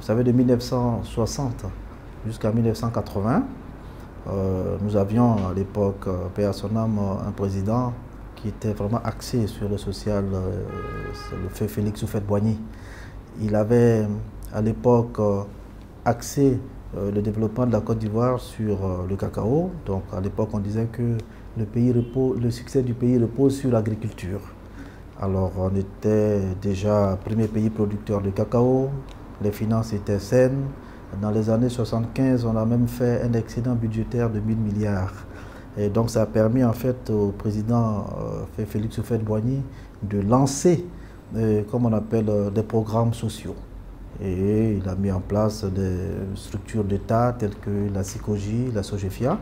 savez, de 1960 jusqu'à 1980, nous avions à l'époque, paix à son âme, un président qui était vraiment axé sur le social, le fait Félix Houphouët-Boigny. Il avait à l'époque axé le développement de la Côte d'Ivoire sur le cacao. Donc à l'époque on disait que le succès du pays repose sur l'agriculture. Alors on était déjà premier pays producteur de cacao, les finances étaient saines. Dans les années 75, on a même fait un excédent budgétaire de 1000 milliards. Et donc ça a permis en fait au président Félix Houphouët-Boigny de lancer, comme on appelle, des programmes sociaux. Et il a mis en place des structures d'État telles que la SICOGI, la SOGEFIA.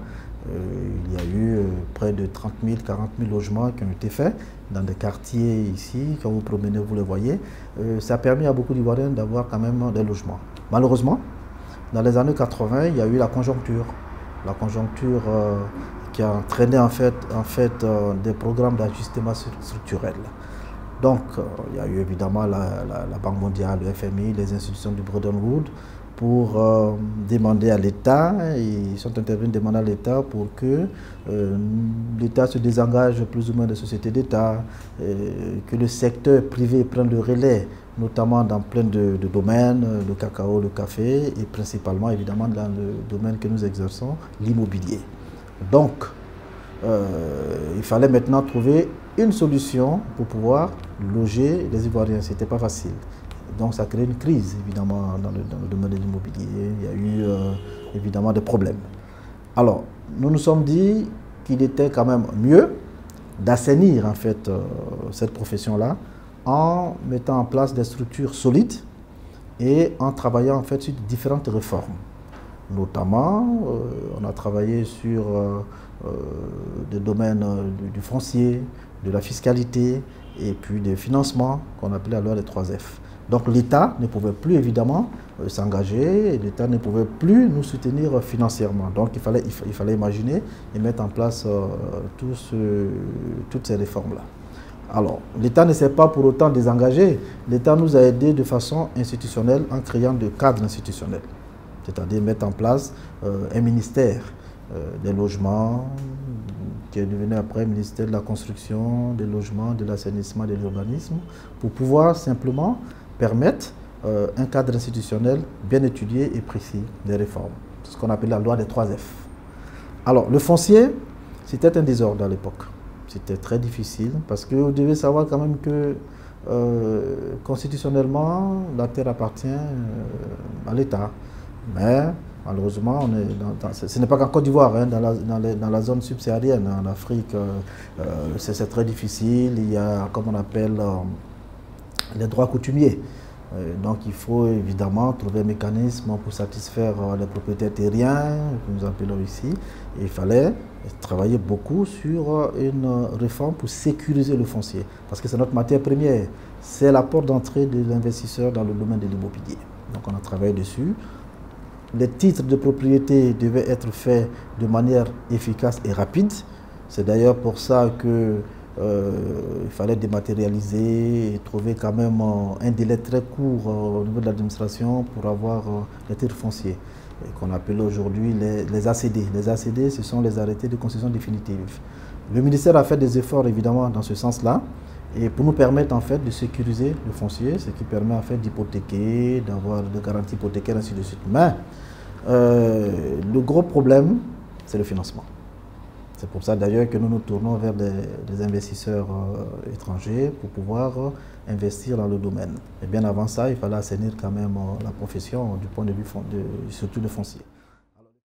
Il y a eu près de 30 000, 40 000 logements qui ont été faits dans des quartiers ici. Quand vous promenez, vous le voyez. Ça a permis à beaucoup d'Ivoiriens d'avoir quand même des logements. Malheureusement, dans les années 80, il y a eu la conjoncture. La conjoncture qui a entraîné en fait des programmes d'ajustement structurel. Donc, il y a eu évidemment la Banque mondiale, le FMI, les institutions du Bretton Woods pour demander à l'État, ils sont intervenus demander à l'État pour que l'État se désengage plus ou moins des sociétés d'État, que le secteur privé prenne le relais, notamment dans plein de domaines, le cacao, le café, et principalement évidemment dans le domaine que nous exerçons, l'immobilier. Donc, il fallait maintenant trouver une solution pour pouvoir loger les Ivoiriens. Ce n'était pas facile. Donc ça a créé une crise, évidemment, dans le domaine de l'immobilier. Il y a eu, évidemment, des problèmes. Alors, nous nous sommes dit qu'il était quand même mieux d'assainir, en fait, cette profession-là en mettant en place des structures solides et en travaillant, en fait, sur différentes réformes. Notamment, on a travaillé sur des domaines du foncier, de la fiscalité et puis des financements qu'on appelait alors les 3F. Donc l'État ne pouvait plus évidemment s'engager, l'État ne pouvait plus nous soutenir financièrement. Donc il fallait imaginer et mettre en place toutes ces réformes-là. Alors l'État ne s'est pas pour autant désengagé, l'État nous a aidés de façon institutionnelle en créant des cadres institutionnels, c'est-à-dire mettre en place un ministère des logements, qui est devenu après ministère de la construction, des logements, de l'assainissement et de l'urbanisme, pour pouvoir simplement permettre un cadre institutionnel bien étudié et précis des réformes. C'est ce qu'on appelle la loi des 3F. Alors, le foncier, c'était un désordre à l'époque. C'était très difficile parce que vous devez savoir quand même que constitutionnellement, la terre appartient à l'État. Mais malheureusement, ce n'est pas qu'en Côte d'Ivoire, hein, dans la zone subsaharienne, en Afrique, c'est très difficile. Il y a, comme on appelle, les droits coutumiers. Donc il faut évidemment trouver un mécanisme pour satisfaire les propriétaires terriens, que nous appelons ici. Et il fallait travailler beaucoup sur une réforme pour sécuriser le foncier. Parce que c'est notre matière première. C'est la porte d'entrée de l'investisseur dans le domaine de l'immobilier. Donc on a travaillé dessus. Les titres de propriété devaient être faits de manière efficace et rapide. C'est d'ailleurs pour ça que il fallait dématérialiser et trouver quand même un délai très court au niveau de l'administration pour avoir les titres fonciers qu'on appelle aujourd'hui les ACD. Les ACD, ce sont les arrêtés de concession définitive. Le ministère a fait des efforts évidemment dans ce sens-là et pour nous permettre en fait de sécuriser le foncier, ce qui permet en fait d'hypothéquer, d'avoir des garanties hypothécaires, ainsi de suite. Mais le gros problème, c'est le financement. C'est pour ça d'ailleurs que nous nous tournons vers des investisseurs étrangers pour pouvoir investir dans le domaine. Et bien avant ça, il fallait assainir quand même la profession du point de vue surtout de foncier.